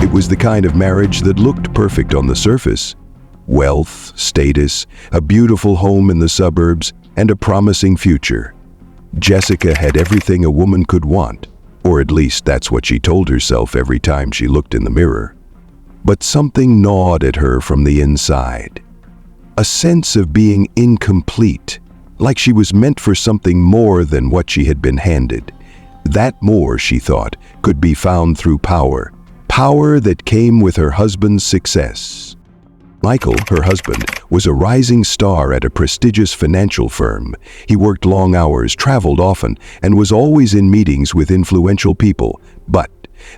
It was the kind of marriage that looked perfect on the surface. Wealth, status, a beautiful home in the suburbs, and a promising future. Jessica had everything a woman could want, or at least that's what she told herself every time she looked in the mirror. But something gnawed at her from the inside. A sense of being incomplete, like she was meant for something more than what she had been handed. That more, she thought, could be found through power. Power that came with her husband's success. Michael, her husband, was a rising star at a prestigious financial firm. He worked long hours, traveled often, and was always in meetings with influential people. But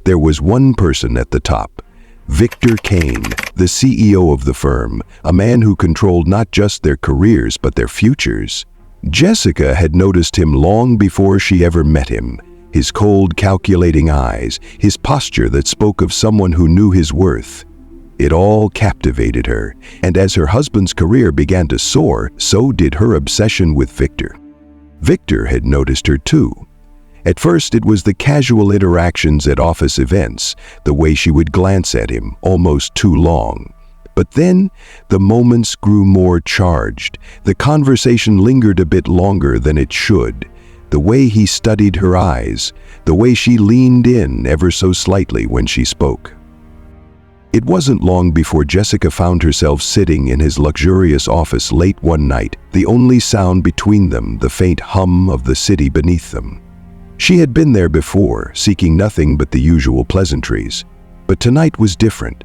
there was one person at the top. Victor Kane, the CEO of the firm, a man who controlled not just their careers but their futures. Jessica had noticed him long before she ever met him. His cold, calculating eyes, his posture that spoke of someone who knew his worth. It all captivated her, and as her husband's career began to soar, so did her obsession with Victor. Victor had noticed her too. At first, it was the casual interactions at office events, the way she would glance at him, almost too long. But then, the moments grew more charged. The conversation lingered a bit longer than it should. The way he studied her eyes, the way she leaned in ever so slightly when she spoke. It wasn't long before Jessica found herself sitting in his luxurious office late one night, the only sound between them the faint hum of the city beneath them. She had been there before, seeking nothing but the usual pleasantries. But tonight was different.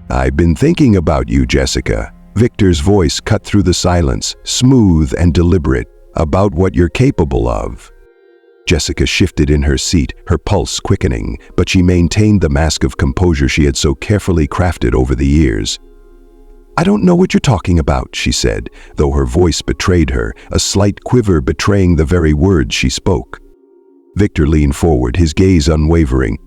"I've been thinking about you, Jessica." Victor's voice cut through the silence, smooth and deliberate, "about what you're capable of." Jessica shifted in her seat, her pulse quickening, but she maintained the mask of composure she had so carefully crafted over the years. "I don't know what you're talking about," she said, though her voice betrayed her, a slight quiver betraying the very words she spoke. Victor leaned forward, his gaze unwavering.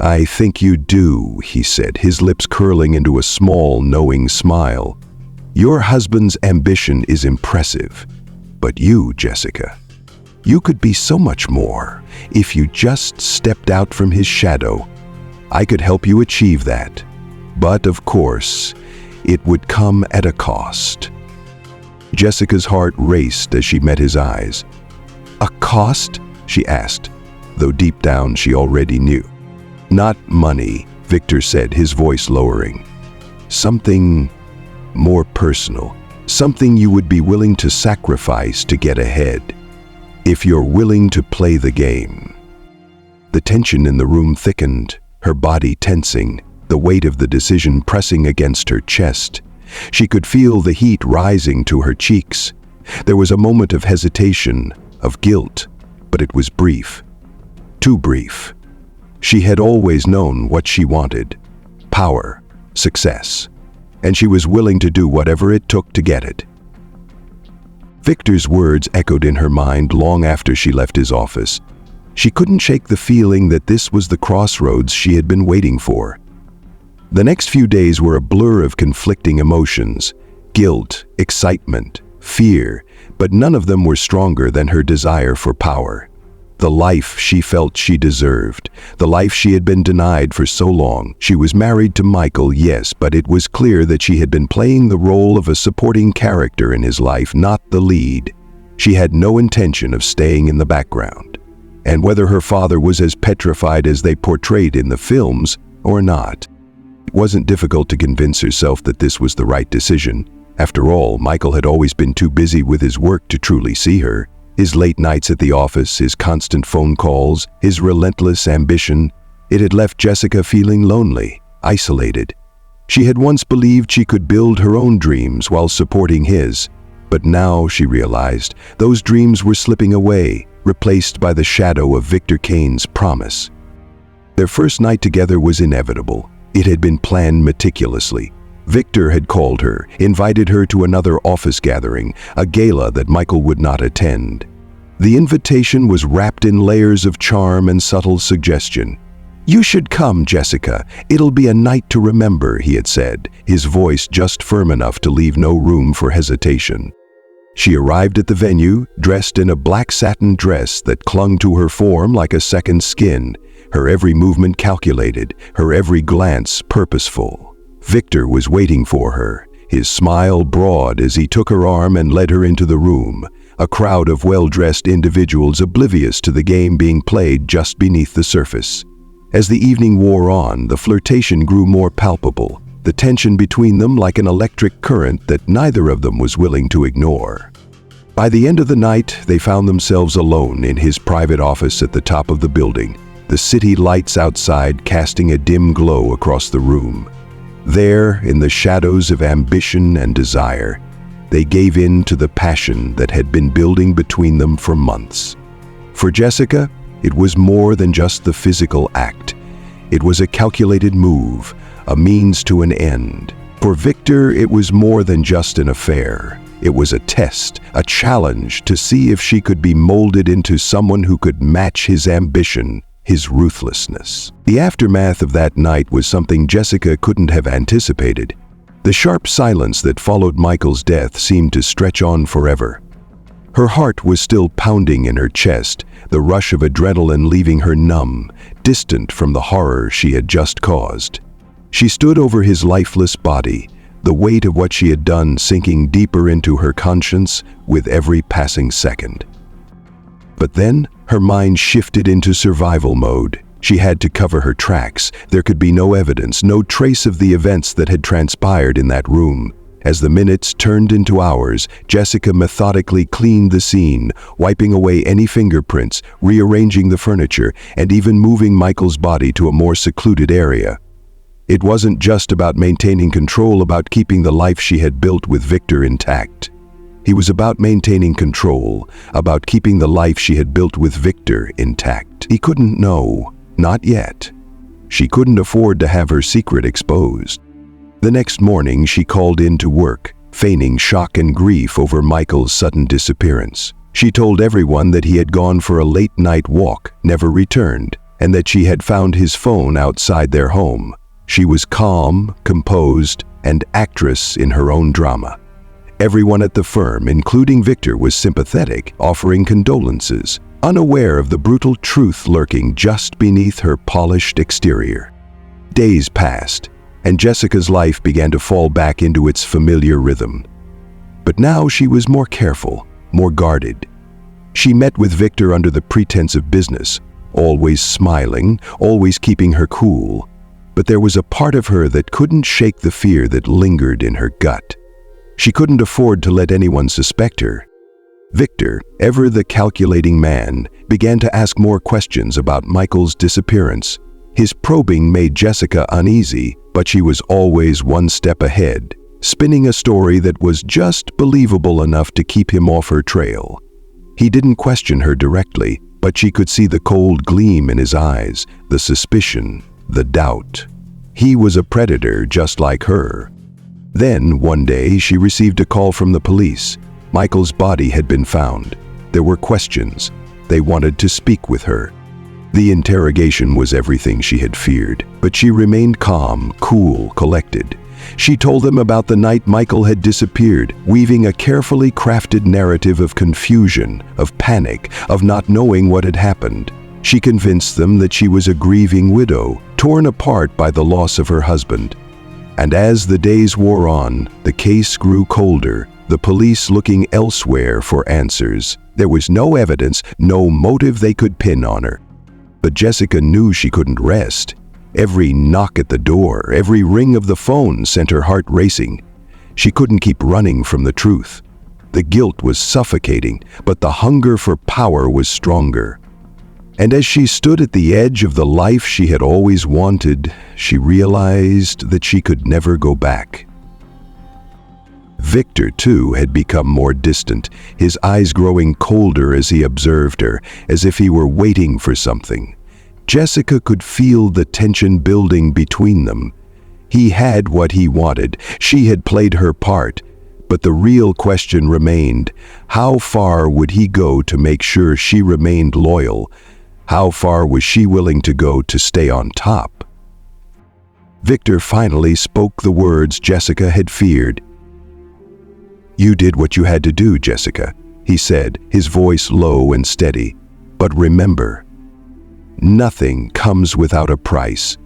"I think you do," he said, his lips curling into a small, knowing smile. "Your husband's ambition is impressive. But you, Jessica, you could be so much more if you just stepped out from his shadow. I could help you achieve that. But of course, it would come at a cost." Jessica's heart raced as she met his eyes. "A cost?" she asked, though deep down she already knew. "Not money," Victor said, his voice lowering. "Something more personal. Something you would be willing to sacrifice to get ahead. If you're willing to play the game." The tension in the room thickened, her body tensing, the weight of the decision pressing against her chest. She could feel the heat rising to her cheeks. There was a moment of hesitation, of guilt, but it was brief. Too brief. She had always known what she wanted: power, success, and she was willing to do whatever it took to get it. Victor's words echoed in her mind long after she left his office. She couldn't shake the feeling that this was the crossroads she had been waiting for. The next few days were a blur of conflicting emotions: guilt, excitement, fear, but none of them were stronger than her desire for power. The life she felt she deserved, the life she had been denied for so long. She was married to Michael, yes, but it was clear that she had been playing the role of a supporting character in his life, not the lead. She had no intention of staying in the background. And whether her father was as petrified as they portrayed in the films or not, it wasn't difficult to convince herself that this was the right decision. After all, Michael had always been too busy with his work to truly see her. His late nights at the office, his constant phone calls, his relentless ambition, it had left Jessica feeling lonely, isolated. She had once believed she could build her own dreams while supporting his, but now she realized those dreams were slipping away, replaced by the shadow of Victor Kane's promise. Their first night together was inevitable. It had been planned meticulously. Victor had called her, invited her to another office gathering, a gala that Michael would not attend. The invitation was wrapped in layers of charm and subtle suggestion. "You should come, Jessica. It'll be a night to remember," he had said, his voice just firm enough to leave no room for hesitation. She arrived at the venue, dressed in a black satin dress that clung to her form like a second skin. her every movement calculated, her every glance purposeful. Victor was waiting for her, his smile broad as he took her arm and led her into the room, a crowd of well-dressed individuals oblivious to the game being played just beneath the surface. As the evening wore on, the flirtation grew more palpable, the tension between them like an electric current that neither of them was willing to ignore. By the end of the night, they found themselves alone in his private office at the top of the building, the city lights outside casting a dim glow across the room. There, in the shadows of ambition and desire, they gave in to the passion that had been building between them for months. For Jessica, it was more than just the physical act. It was a calculated move, a means to an end. For Victor, it was more than just an affair. It was a test, a challenge to see if she could be molded into someone who could match his ambition, his ruthlessness. The aftermath of that night was something Jessica couldn't have anticipated. The sharp silence that followed Michael's death seemed to stretch on forever. Her heart was still pounding in her chest, the rush of adrenaline leaving her numb, distant from the horror she had just caused. She stood over his lifeless body, the weight of what she had done sinking deeper into her conscience with every passing second. But then, her mind shifted into survival mode. She had to cover her tracks. There could be no evidence, no trace of the events that had transpired in that room. As the minutes turned into hours, Jessica methodically cleaned the scene, wiping away any fingerprints, rearranging the furniture, and even moving Michael's body to a more secluded area. It wasn't just about maintaining control, about keeping the life she had built with Victor intact. He was about maintaining control, about keeping the life she had built with Victor intact. He couldn't know, not yet. She couldn't afford to have her secret exposed. The next morning, she called in to work, feigning shock and grief over Michael's sudden disappearance. She told everyone that he had gone for a late-night walk, never returned, and that she had found his phone outside their home. She was calm, composed, and actress in her own drama. Everyone at the firm, including Victor, was sympathetic, offering condolences, unaware of the brutal truth lurking just beneath her polished exterior. Days passed, and Jessica's life began to fall back into its familiar rhythm. But now she was more careful, more guarded. She met with Victor under the pretense of business, always smiling, always keeping her cool. But there was a part of her that couldn't shake the fear that lingered in her gut. She couldn't afford to let anyone suspect her. Victor, ever the calculating man, began to ask more questions about Michael's disappearance. His probing made Jessica uneasy, but she was always one step ahead, spinning a story that was just believable enough to keep him off her trail. He didn't question her directly, but she could see the cold gleam in his eyes, the suspicion, the doubt. He was a predator just like her. Then, one day, she received a call from the police. Michael's body had been found. There were questions. They wanted to speak with her. The interrogation was everything she had feared, but she remained calm, cool, collected. She told them about the night Michael had disappeared, weaving a carefully crafted narrative of confusion, of panic, of not knowing what had happened. She convinced them that she was a grieving widow, torn apart by the loss of her husband. And as the days wore on, the case grew colder, the police looking elsewhere for answers. There was no evidence, no motive they could pin on her. But Jessica knew she couldn't rest. Every knock at the door, every ring of the phone sent her heart racing. She couldn't keep running from the truth. The guilt was suffocating, but the hunger for power was stronger. And as she stood at the edge of the life she had always wanted, she realized that she could never go back. Victor, too, had become more distant, his eyes growing colder as he observed her, as if he were waiting for something. Jessica could feel the tension building between them. He had what he wanted, she had played her part, but the real question remained, how far would he go to make sure she remained loyal? How far was she willing to go to stay on top? Victor finally spoke the words Jessica had feared. "You did what you had to do, Jessica," he said, his voice low and steady. "But remember, Nothing comes without a price.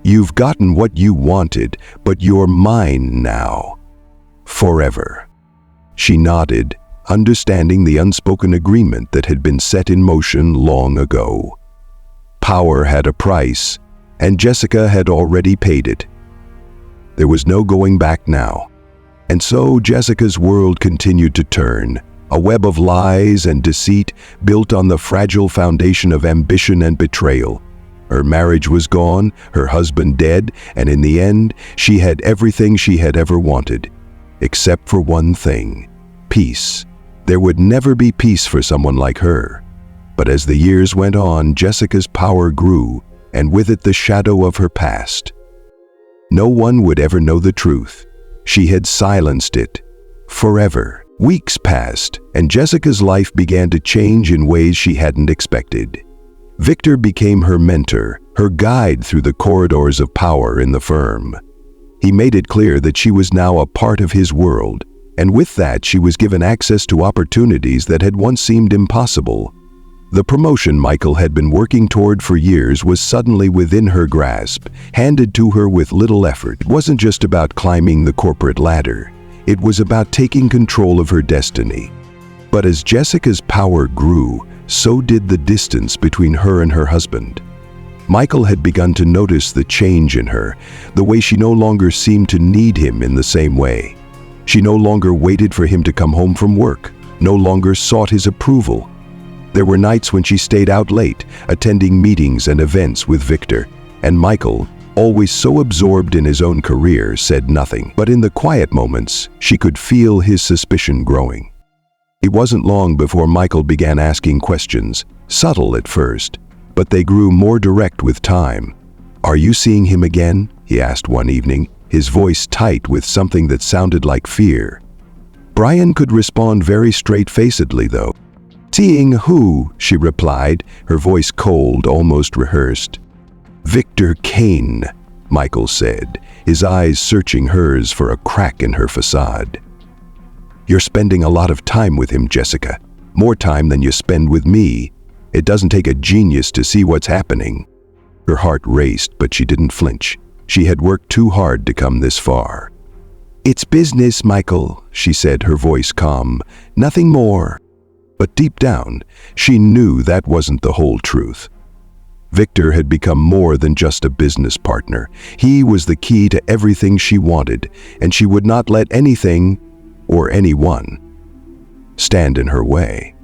You've gotten what you wanted, but you're mine now. Forever." She nodded, understanding the unspoken agreement that had been set in motion long ago. Power had a price, and Jessica had already paid it. There was no going back now. And so Jessica's world continued to turn, a web of lies and deceit built on the fragile foundation of ambition and betrayal. Her marriage was gone, her husband dead, and in the end, she had everything she had ever wanted. Except for one thing: peace. There would never be peace for someone like her. But as the years went on, Jessica's power grew, and with it the shadow of her past. No one would ever know the truth. She had silenced it. Forever. Weeks passed, and Jessica's life began to change in ways she hadn't expected. Victor became her mentor, her guide through the corridors of power in the firm. He made it clear that she was now a part of his world, and with that she was given access to opportunities that had once seemed impossible. The promotion Michael had been working toward for years was suddenly within her grasp, handed to her with little effort. It wasn't just about climbing the corporate ladder. It was about taking control of her destiny. But as Jessica's power grew, so did the distance between her and her husband. Michael had begun to notice the change in her, the way she no longer seemed to need him in the same way. She no longer waited for him to come home from work, no longer sought his approval. There were nights when she stayed out late, attending meetings and events with Victor, and Michael, always so absorbed in his own career, said nothing. But in the quiet moments, she could feel his suspicion growing. It wasn't long before Michael began asking questions, subtle at first, but they grew more direct with time. "Are you seeing him again?" he asked one evening, his voice tight with something that sounded like fear. Brian could respond very straight-facedly, though. "Seeing who?" she replied, her voice cold, almost rehearsed. "Victor Kane," Michael said, his eyes searching hers for a crack in her facade. "You're spending a lot of time with him, Jessica. More time than you spend with me. It doesn't take a genius to see what's happening." Her heart raced, but she didn't flinch. She had worked too hard to come this far. "It's business, Michael," she said, her voice calm. "Nothing more." But deep down, she knew that wasn't the whole truth. Victor had become more than just a business partner. He was the key to everything she wanted, and she would not let anything, or anyone, stand in her way.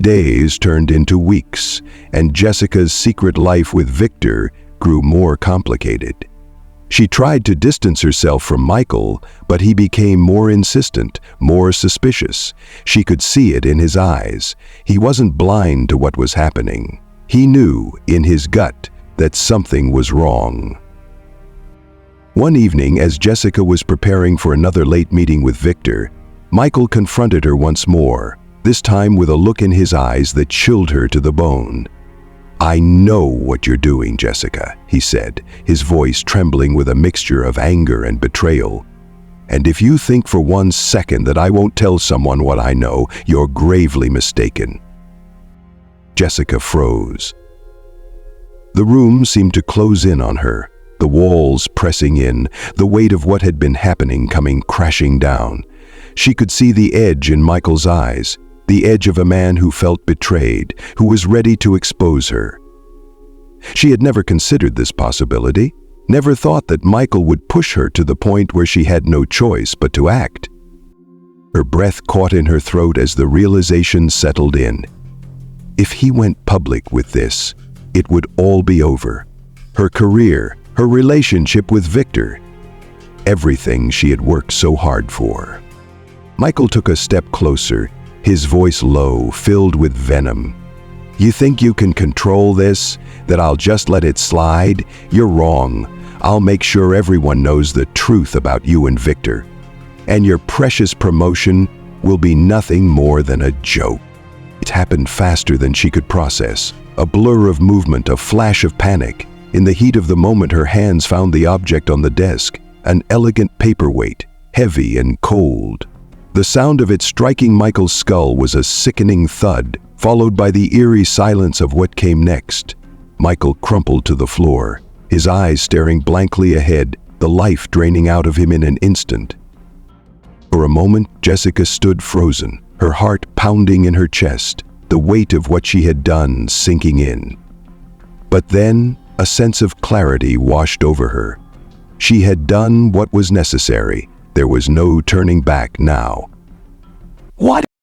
Days turned into weeks, and Jessica's secret life with Victor grew more complicated. She tried to distance herself from Michael, but he became more insistent, more suspicious. She could see it in his eyes. He wasn't blind to what was happening. He knew, in his gut, that something was wrong. One evening, as Jessica was preparing for another late meeting with Victor, Michael confronted her once more, this time with a look in his eyes that chilled her to the bone. "I know what you're doing, Jessica," he said, his voice trembling with a mixture of anger and betrayal. "And if you think for 1 second that I won't tell someone what I know, you're gravely mistaken." Jessica froze. The room seemed to close in on her, the walls pressing in, the weight of what had been happening coming crashing down. She could see the edge in Michael's eyes, the edge of a man who felt betrayed, who was ready to expose her. She had never considered this possibility, never thought that Michael would push her to the point where she had no choice but to act. Her breath caught in her throat as the realization settled in. If he went public with this, it would all be over. Her career, her relationship with Victor, everything she had worked so hard for. Michael took a step closer, his voice low, filled with venom. "You think you can control this? That I'll just let it slide? You're wrong. I'll make sure everyone knows the truth about you and Victor. And your precious promotion will be nothing more than a joke." It happened faster than she could process. A blur of movement, a flash of panic. In the heat of the moment, her hands found the object on the desk, an elegant paperweight, heavy and cold. The sound of it striking Michael's skull was a sickening thud, followed by the eerie silence of what came next. Michael crumpled to the floor, his eyes staring blankly ahead, the life draining out of him in an instant. For a moment, Jessica stood frozen, her heart pounding in her chest, the weight of what she had done sinking in. But then, a sense of clarity washed over her. She had done what was necessary. There was no turning back now. What